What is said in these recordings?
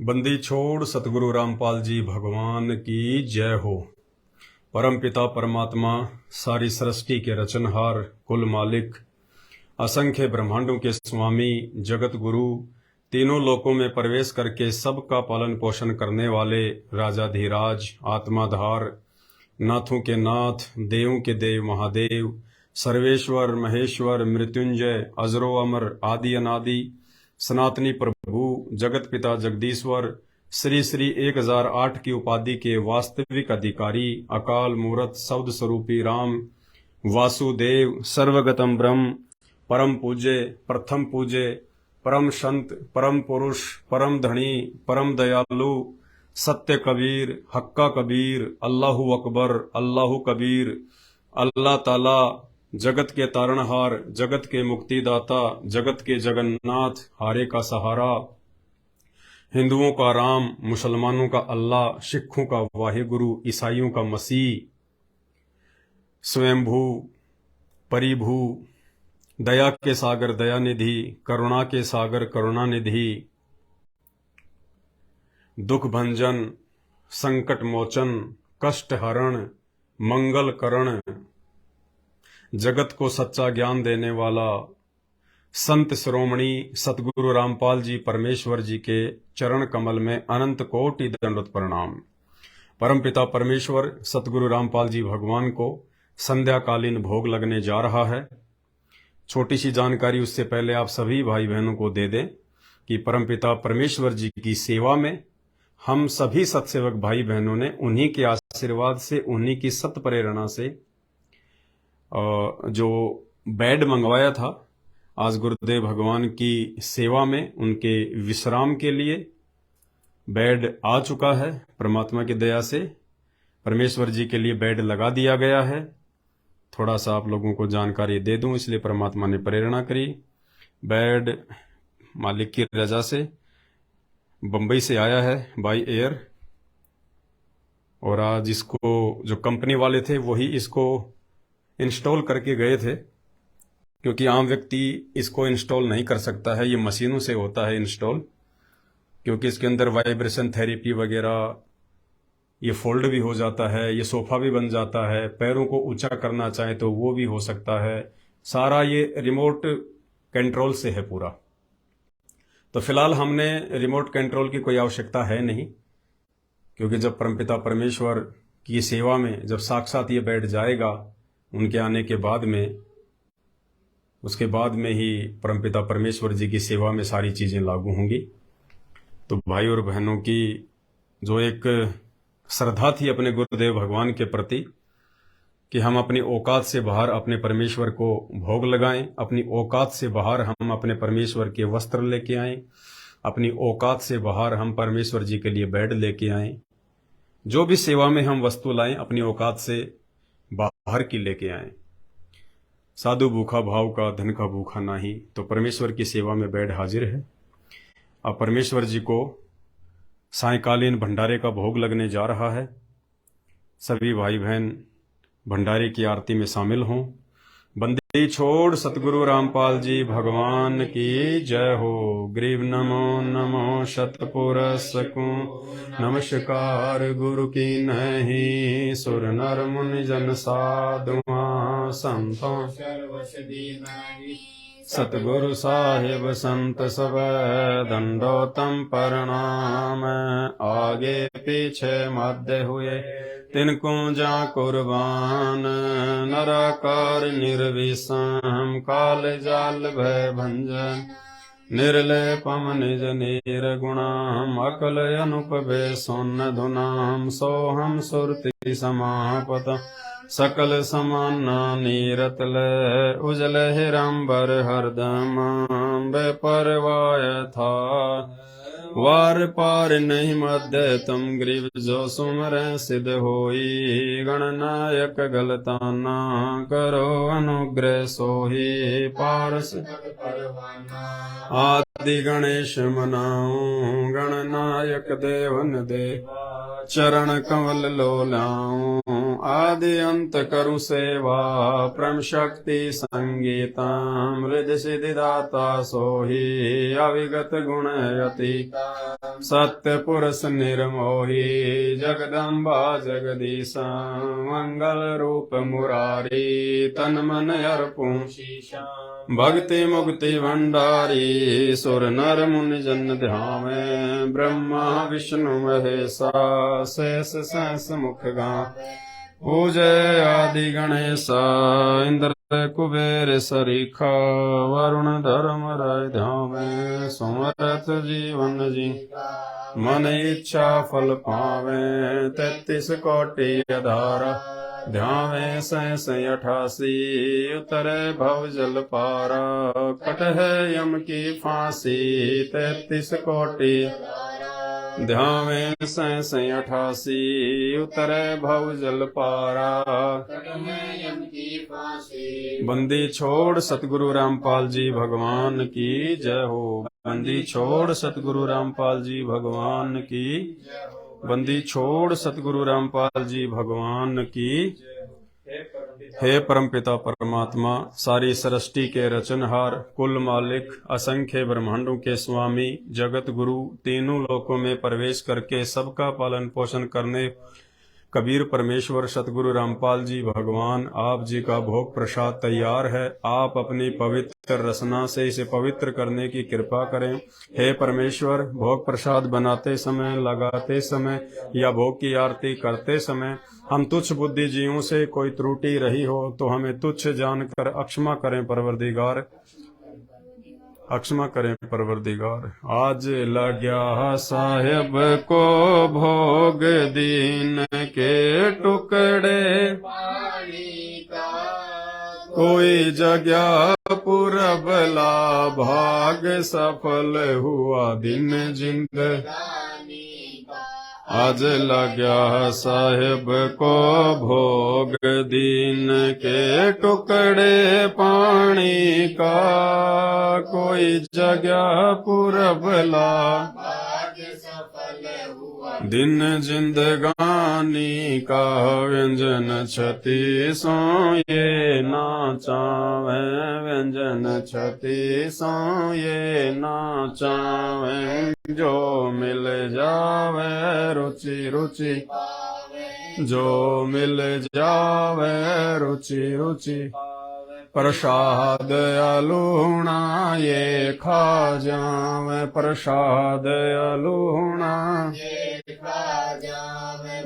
बंदी छोड़ सतगुरु रामपाल जी भगवान की जय हो। परम पिता परमात्मा, सारी सृष्टि के रचनहार, कुल मालिक, असंख्य ब्रह्मांडों के स्वामी, जगत गुरु, तीनों लोकों में प्रवेश करके सबका पालन पोषण करने वाले राजाधिराज, आत्माधार, नाथों के नाथ, देवों के देव महादेव, सर्वेश्वर महेश्वर, मृत्युंजय, अजरो अमर, आदि अनादि, सनातनी प्रभु, जगत पिता जगदीश्वर, श्री श्री 1008 की उपाधि के वास्तविक अधिकारी, अकाल मूरत शब्द स्वरूपी राम, वासुदेव, सर्वगतम ब्रह्म, परम पूज्य, प्रथम पूज्य, परम संत, परम पुरुष, परम धनी, परम दयालु, सत्य कबीर, हक्का कबीर, अल्लाहु अकबर, अल्लाहु कबीर, अल्लाह ताला, जगत के तारणहार, जगत के मुक्तिदाता, जगत के जगन्नाथ, हारे का सहारा, हिंदुओं का राम, मुसलमानों का अल्लाह, सिखों का वाहिगुरु, ईसाइयों का मसीह, स्वयंभू, परिभू, दया के सागर दयानिधि, करुणा के सागर करुणानिधि, दुख भंजन, संकट मोचन, कष्ट हरण, मंगल करण, जगत को सच्चा ज्ञान देने वाला, संत शिरोमणि सतगुरु रामपाल जी परमेश्वर जी के चरण कमल में अनंत कोटि दंडवत प्रणाम। परमपिता परमेश्वर सतगुरु रामपाल जी भगवान को संध्याकालीन भोग लगने जा रहा है। छोटी सी जानकारी उससे पहले आप सभी भाई बहनों को दे दें कि परमपिता परमेश्वर जी की सेवा में हम सभी सत्सेवक भाई बहनों ने उन्हीं के आशीर्वाद से, उन्हीं की सत प्रेरणा से जो बेड मंगवाया था, आज गुरुदेव भगवान की सेवा में उनके विश्राम के लिए बेड आ चुका है। परमात्मा की दया से परमेश्वर जी के लिए बेड लगा दिया गया है। थोड़ा सा आप लोगों को जानकारी दे दूं, इसलिए परमात्मा ने प्रेरणा करी। बेड मालिक की रजा से बंबई से आया है बाय एयर, और आज इसको जो कंपनी वाले थे वही इसको इंस्टॉल करके गए थे, क्योंकि आम व्यक्ति इसको इंस्टॉल नहीं कर सकता है, ये मशीनों से होता है इंस्टॉल, क्योंकि इसके अंदर वाइब्रेशन थेरेपी वगैरह, ये फोल्ड भी हो जाता है, ये सोफा भी बन जाता है, पैरों को ऊंचा करना चाहे तो वो भी हो सकता है, सारा ये रिमोट कंट्रोल से है पूरा। तो फिलहाल हमने रिमोट कंट्रोल की कोई आवश्यकता है नहीं, क्योंकि जब परमपिता परमेश्वर की सेवा में जब साक्षात ये बैठ जाएगा उनके आने के बाद में, उसके बाद में ही परमपिता परमेश्वर जी की सेवा में सारी चीजें लागू होंगी। तो भाई और बहनों की जो एक श्रद्धा थी अपने गुरुदेव भगवान के प्रति कि हम अपनी औकात से बाहर अपने परमेश्वर को भोग लगाएं, अपनी औकात से बाहर हम अपने परमेश्वर के वस्त्र लेके आएं, अपनी औकात से बाहर हम परमेश्वर जी के लिए बेड लेके आएं, जो भी सेवा में हम वस्तु लाएं अपनी औकात से बाहर की लेके आएं। साधु भूखा भाव का, धन का भूखा नाही। तो परमेश्वर की सेवा में बेड हाजिर है। अब परमेश्वर जी को सायकालीन भंडारे का भोग लगने जा रहा है। सभी भाई बहन भंडारे की आरती में शामिल हों। बंदी छोड़ सतगुरु रामपाल जी भगवान की जय हो। ग्रीव नमो नमो शतपुरस को नमस्कार गुरु की नहीं, सुर नर मुनि जन साधुआ संतों सतगुरु साहिब संत सब दंडोतम प्रणाम। आगे पीछे मध्य हुए तिनको जा कुर्बान, नराकार निर्विषम काल जाल भय भंजन, निर्लेपम निज निर्गुणाम अकल अनुपवे सोन्न धुनाम। सोहम सुरति समापत सकल समाना नीरत ले, उजल हिरंबर हरदम बेपरवाय था। वार पार नहीं मध्य तुम ग्रीव जो सुमर सिद्ध होई, गणनायक गलताना करो अनुग्रह सोही। पारस आदि गणेश मनाऊं, गणनायक देवन दे चरण कमल लोलाऊं। आदि अंत करु सेवा परम शक्ति संगीता, मृद सिद्धिदाता सोही अविगत गुण यति सत्य पुरुष निर्मोही जगदम्बा जगदीशा मंगल रूप मुरारी तन मन अर्पूं भक्ति मुक्ति भंडारी सुर नर मुनि जन ध्यावे ब्रह्मा विष्णु महेशा शेष सहस मुख गावे पूजय आदि गणेशा इंद्र कुबेर सरीखा वरुण धर्म राय ध्यावे सुमरत जीवन जी मन इच्छा फल पावे 33 कोटि अधारा ध्यावे 88 उतरे भव जल पारा कट है यम की फांसी 33 कोटि ध्यावे 88 उतरे भव जल पारा बंदी छोड़ सतगुरु रामपाल जी भगवान की जय हो बंदी छोड़ सतगुरु रामपाल जी भगवान की बंदी छोड़ सतगुरु रामपाल जी भगवान की हे परमपिता परमात्मा सारी सृष्टि के रचनहार कुल मालिक असंख्य ब्रह्मांडों के स्वामी जगत गुरु तीनों लोकों में प्रवेश करके सबका पालन पोषण करने कबीर परमेश्वर सतगुरु रामपाल जी भगवान आप जी का भोग प्रसाद तैयार है। आप अपनी पवित्र रसना से इसे पवित्र करने की कृपा करें। हे परमेश्वर भोग प्रसाद बनाते समय लगाते समय या भोग की आरती करते समय हम तुच्छ बुद्धि जीवों से कोई त्रुटि रही हो तो हमें तुच्छ जानकर अक्षमा करें परवरदिगार अक्षमा करें परवरदिगार। आज लग्या साहेब को भोग दीन के टुकड़े कोई जगह पुरबला भाग सफल हुआ दिन जिंद आज लग्या साहेब को भोग दीन के टुकड़े पानी का कोई जगह पुरबला दिन जिंदगानी का व्यंजन छति सो ये ना चावे व्यंजन छति सो ये ना चावे जो मिल जावे रुचि रुचि जो मिल जावे रुचि रुचि प्रसाद अलूणा ये खा जावे प्रसाद अलूणा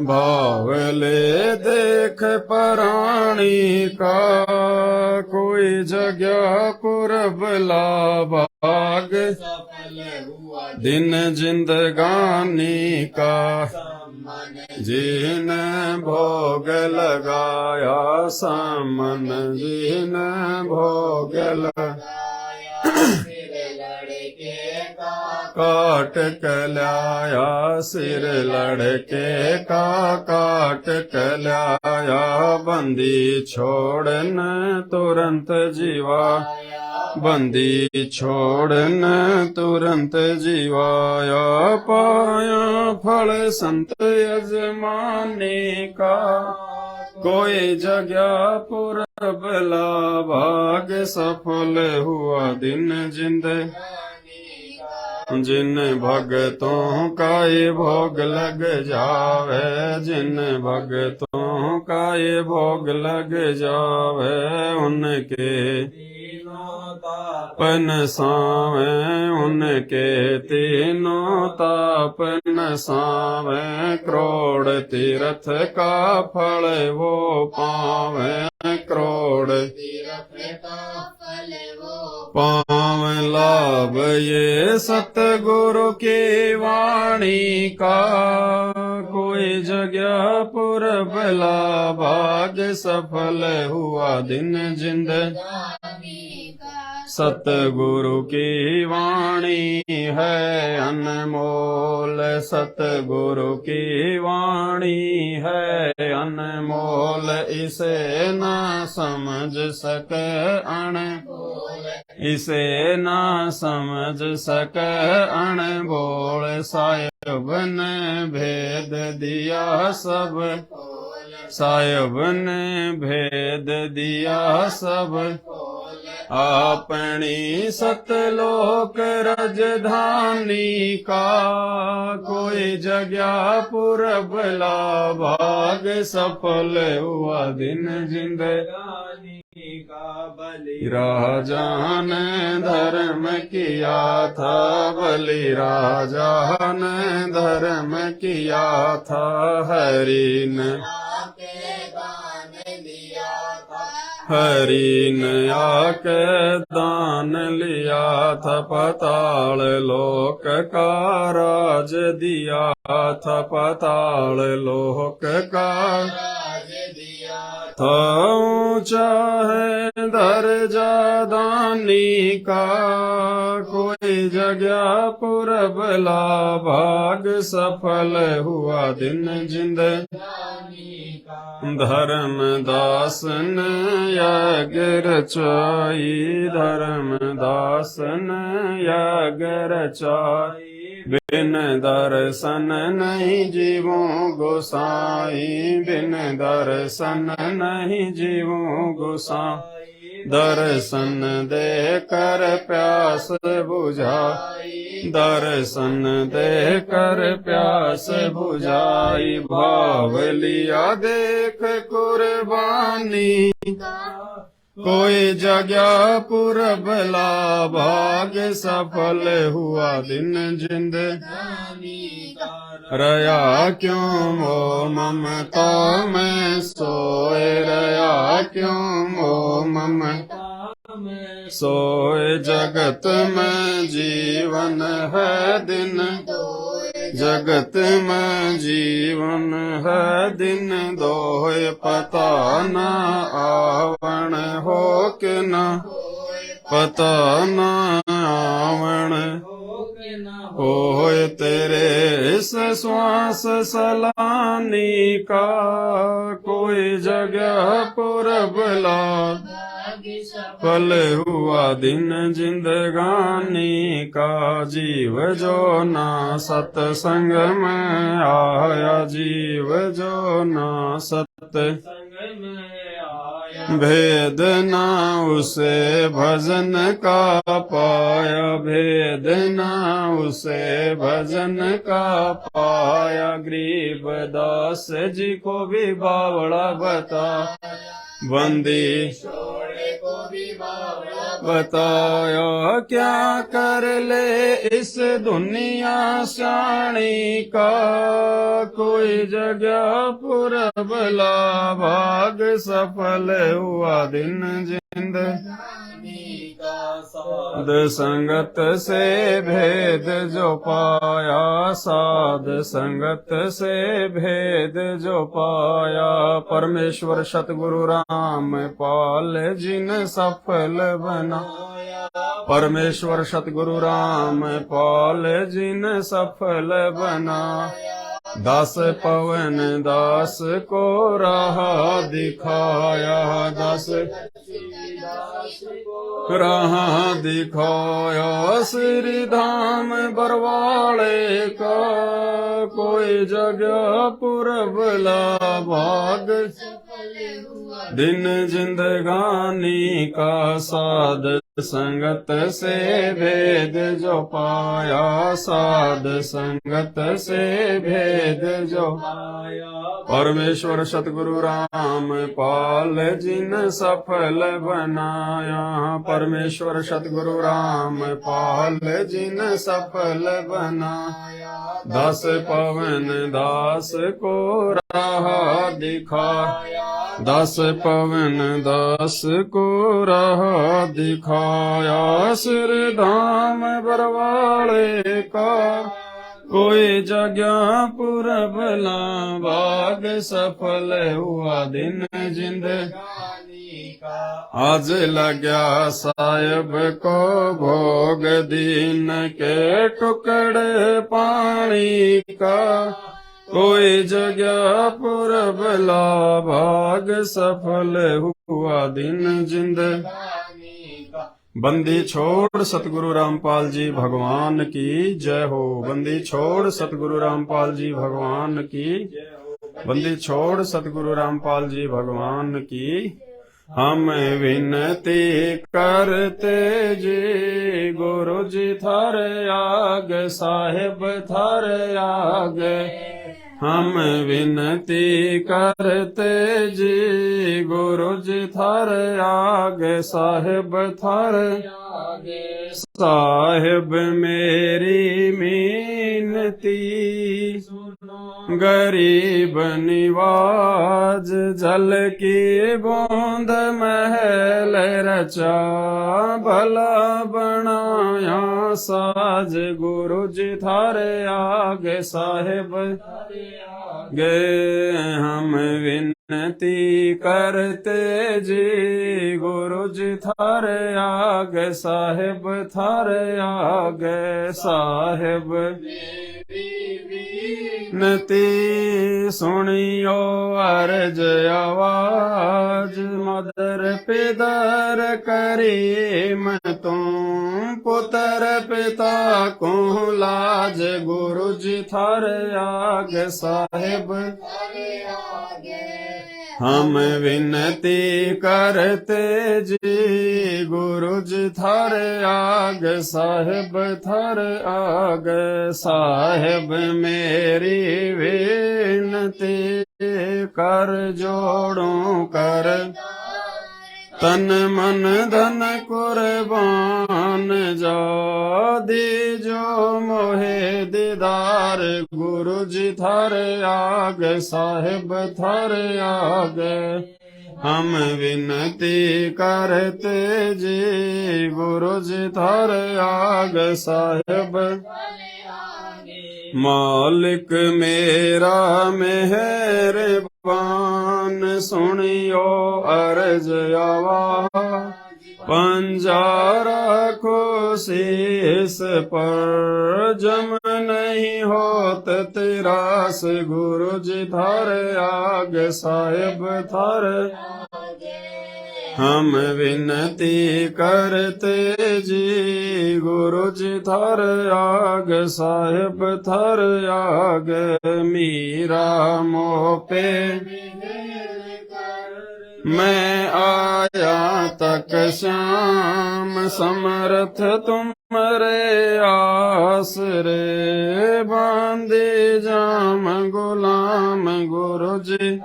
भाव ले देख प्राणी का कोई जगह पुरबला भाग दिन जिंदगानी का जिन भोग लगाया सामन जिन भोग काट कलाया सिर लड़के का काट कलाया बंदी छोड़न तुरंत जीवा बंदी छोड़न तुरंत जीवाया पाया फल संत यजमानी का कोई जगह पुरबला भाग सफल हुआ दिन जिंद जिन भगतों का ये भोग लग जावे जिन भगतों का ये भोग लग जावे उनके तापन सावे उनके तीनों तापन सावे करोड़ तीर्थ का फल वो पावे करोड़ तीर्थ का फल वो पावे लाभ ये सतगुरु की वाणी का कोई जगह पुरबला भाग सफल हुआ दिन जिंद सतगुरु की वाणी है अनमोल सतगुरु की वाणी है अनमोल इसे न समझ सके अनमोल इसे न समझ सके अनमोल साहिब ने भेद दिया सब साहिब ने भेद दिया सब अपनी सतलोक राजधानी का, कोई जगया पुरबला भाग सफल हुआ दिन जिंदगानी का। बलि राजा ने धर्म किया था, बलि राजा ने धर्म किया था, हरि ने हरि ने आके दान लिया था, पाताल लोक का राज दिया था, पाताल लोक का राज दिया था। ऊंचा है दर्जा दानी का, कोई जगया पुरबला भाग सफल हुआ दिन जिंदगानी का। धर्मदास ने यज्ञ रचाई, धर्मदास ने यज्ञ रचाई, बिन दर्शन नहीं जीवों गोसाई, बिन दर्शन नहीं जीवों गोसाई। दर्शन दे कर प्यास बुझाई, दर्शन दे कर प्यास बुझाई, भाव लिया देख कुर्बानी का, कोई जगया पुरबला भाग सफल हुआ दिन जिंदगानी का। रया क्यों मोह ममता में सोए, रया क्यों मोह ममता में सोए, जगत में जीवन है दिन, जगत में जीवन है दिन दोय, पता न आवण हो के न, पता न आवण होय, तेरे इस श्वास सलानी का, कोई जगह पुरबला फल हुआ दिन जिंदगानी का। जीव जो ना सत्संग में आया, जीव जो ना सत्संग में आया, भेद ना उसे भजन का पाया, भेद ना उसे भजन का पाया। गरीबदास जी को भी बावड़ा बताया, बंदी को भी बताया, क्या कर ले इस दुनिया शानी का, कोई जगह पुरबला भाग सफल हुआ दिन जिंदगानी का। साध संगत से भेद जो पाया, साध संगत से भेद जो पाया, परमेश्वर सतगुरु राम पाल जिन सफल बनाया, परमेश्वर सतगुरु राम पाल जिन सफल बनाया। दास पवन दास को राह दिखाया, दास राह दिखाया, श्री धाम बरवाले का, कोई जगह पुरबला भाग दिन जिंदगानी का। साध संगत से भेद जो पाया, साध संगत से भेद जो पाया, परमेश्वर सतगुरु राम पाल जिन सफल बनाया, परमेश्वर सतगुरु राम पाल जिन सफल बनाया। दास पवन दास को राह दिखाया, दास पवन दास को राह दिखाया, श्री धाम बरवाले का, कोई जगह पुरबला भाग सफल हुआ दिन जिंदगानी का। आज लग्या साहेब को भोग दीन के टुकड़े पानी का, कोई जगह पुरबला भाग सफल हुआ दिन जिंदगानी का। बंदी छोड़ सतगुरु रामपाल जी भगवान की जय हो, बंदी छोड़ सतगुरु रामपाल जी भगवान की, बंदी छोड़ सतगुरु रामपाल जी भगवान की हम विनती करते जी गुरु जी थारे आग साहिब थारे आग हम विनती करते जी गुरु जी थारे आग साहिब थारे साहिब मेरी मिनती गरीब निवाज जल की बूंद महल रचा भला बनाया साज गुरु जी थारे आगे साहिब गे हम विनती करते जी गुरु जी थारे आगे साहिब थारे आगे साहिब नती सुनियो अर्ज आवाज मदर पिदर करीम तुम पुत्र पिता को लाज गुरु जी थारे आग साहिब हम विनती करते जी गुरु जी थारे आग साहिब थारे आग साहिब मेरी विनती कर जोड़ों कर तन मन धन कुर्बान जा दीजो मोहे दीदार गुरु जी थारे आग साहिब थारे आग हम विनती करते जी गुरु जी थारे आग साहिब मालिक मेरा मेहरबान सुनियो अर्ज आवा पंजारा को शीस पर जम नहीं होत तिरास गुरु जी थारे आग साहिब थारे हम विनती करते जी गुरु जी थारे आग साहिब थारे आग मीरा मोपे मैं आया तक श्याम समर्थ तुमरे आसरे बांधे जाम गुलाम गुरु जी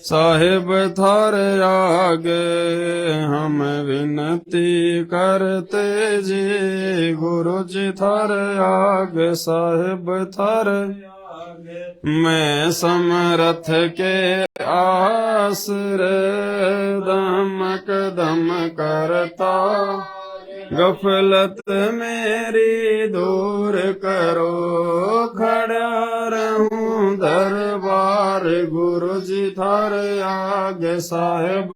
साहिब थारे आगे हम विनती करते जी गुरु जी थारे आगे साहिब थारे मैं समरथ के आसरे दमक दम करता गफलत मेरी दूर करो खड़ा रहूं दरबार गुरु जी थारे आगे साहिब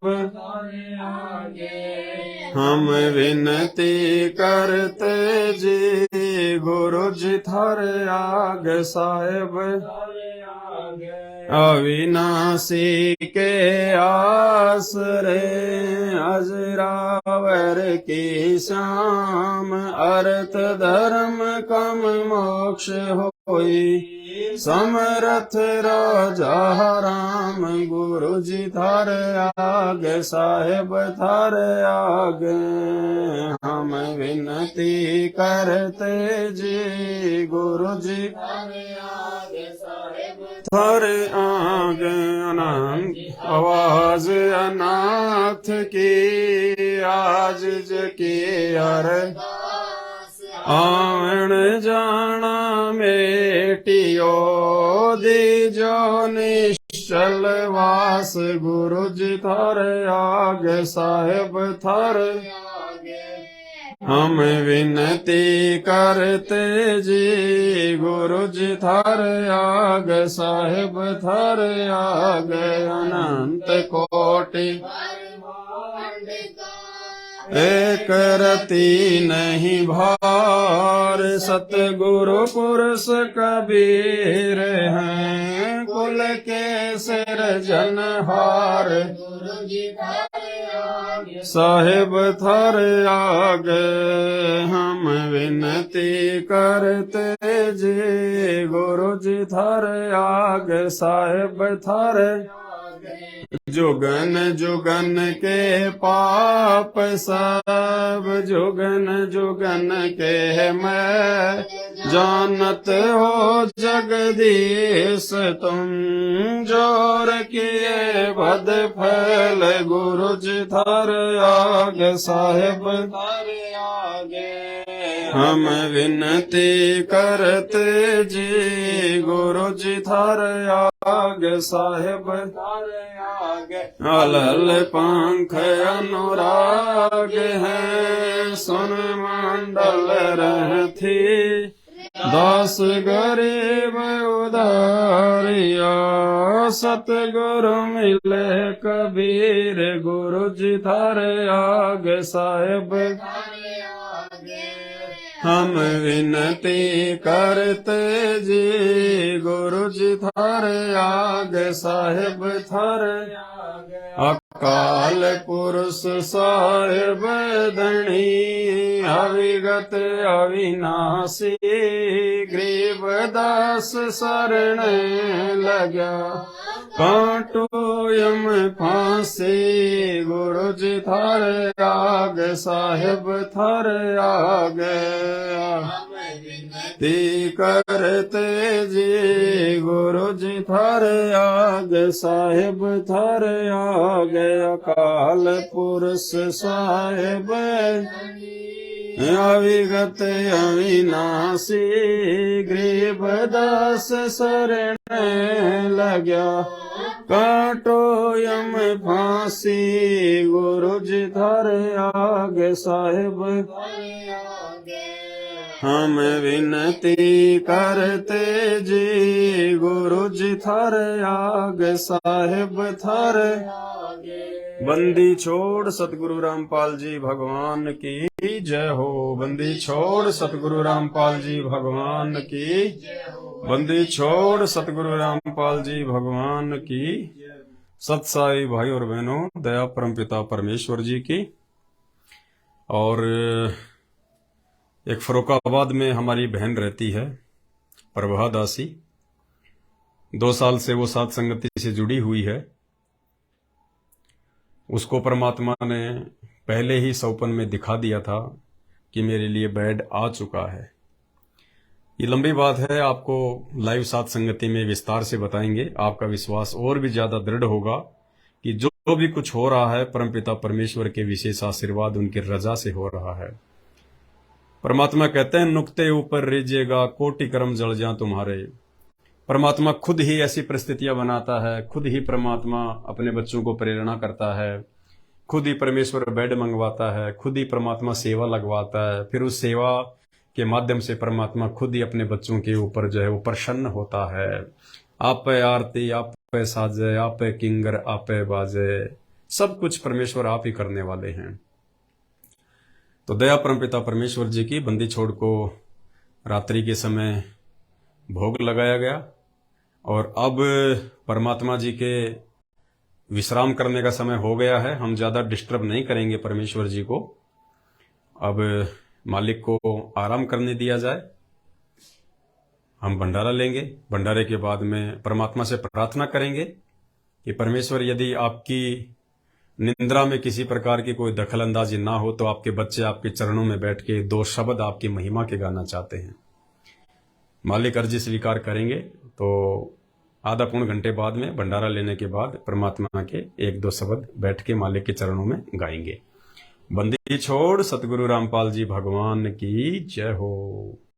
हम विनती करते जी गुरु जी थारे आगे साहिब अविनाशी के आसरे अजरावर की शाम अर्थ धर्म कम मोक्ष होई समरथ राजा राम गुरु जी थारे आगे साहिब थारे आगे हम विनती करते जी गुरु जी थारे आगे अनंत आवाज अनाथ की आज की अर आवन जाना मेटियो दीजो निश्चल वास गुरु जी थारे आगे साहिब थारे हम विनती करते जी गुरु जी थारे आगे साहिब थारे आगे अनंत कोटि एक रति नहीं भार सतगुरु पुरुष कबीर हैं कुल के सिर जनहार साहिब थारे आगे हम विनती करते जी गुरु जी थारे आगे साहिब थारे जुगन जुगन के पाप सब, जुगन जुगन के मैं जानत हो जगदीश तुम। जोर किए बद फैल गुरुज थार आग साहेब थारे आगे। हम विनती करते जी गुरुजी थार आग साहेब थारे आगे। अलल पंख अनुराग है सुन मंडल रहती। दास गरीब उदारिया सतगुरु मिले कबीर। गुरुजी थारे आग साहेब थारे आगे। हम विनती करते जी गुरुजी थारे आग साहेब थारे आगे। अकाल पुरुष साहेब धनी अविगत अविनाशी। गरीबदास शरण लगा कांटो यम फांसी। गुरुजी थारे आग साहेब थारे आगे। विनती करते जी गुरुजी थारे आग साहेब थारे आगे। अकाल पुरुष साहेब अविगत अविनाशी। गरीबदास शरण लग्या काटो यम फांसी। गुरुजी थारे आग साहेब हम विनती करते जी गुरुजी थारे आग साहेब थारे आगे। बंदी छोड़ सतगुरु रामपाल जी भगवान की जय हो। बंदी छोड़ सतगुरु रामपाल जी भगवान की। बंदी छोड़ सतगुरु रामपाल जी भगवान की। सत्साई भाई और बहनों, दया परमपिता परमेश्वर जी की। और एक फरोखाबाद में हमारी बहन रहती है प्रभा दासी। 2 साल से वो साथ संगति से जुड़ी हुई है। उसको परमात्मा ने पहले ही सौपन में दिखा दिया था कि मेरे लिए बेड आ चुका है। ये लंबी बात है, आपको लाइव साथ संगति में विस्तार से बताएंगे। आपका विश्वास और भी ज्यादा दृढ़ होगा कि जो भी कुछ हो रहा है परमपिता परमेश्वर के विशेष आशीर्वाद उनकी रजा से हो रहा है। परमात्मा कहते हैं नुक्ते ऊपर रीजिएगा कोटि कर्म जल जा तुम्हारे। परमात्मा खुद ही ऐसी परिस्थितियां बनाता है, खुद ही परमात्मा अपने बच्चों को प्रेरणा करता है, खुद ही परमेश्वर बेड मंगवाता है, खुद ही परमात्मा सेवा लगवाता है। फिर उस सेवा के माध्यम से परमात्मा खुद ही अपने बच्चों के ऊपर जो है वो प्रसन्न होता है। आप पे आरती, आप पे साजे, आप पे किंगर, आप पे बाजे, सब कुछ परमेश्वर आप ही करने वाले हैं। तो दया परमपिता परमेश्वर जी की बंदी छोड़ को रात्रि के समय भोग लगाया गया और अब परमात्मा जी के विश्राम करने का समय हो गया है। हम ज्यादा डिस्टर्ब नहीं करेंगे परमेश्वर जी को। अब मालिक को आराम करने दिया जाए। हम भंडारा लेंगे। भंडारे के बाद में परमात्मा से प्रार्थना करेंगे कि परमेश्वर यदि आपकी निंद्रा में किसी प्रकार की कोई दखल अंदाजी ना हो तो आपके बच्चे आपके चरणों में बैठ के 2 शब्द आपकी महिमा के गाना चाहते हैं। मालिक अर्जी स्वीकार करेंगे तो आधा पौन घंटे बाद में भंडारा लेने के बाद परमात्मा के 1-2 शब्द बैठ के मालिक के चरणों में गाएंगे। बंदी छोड़ सतगुरु रामपाल जी भगवान की जय हो।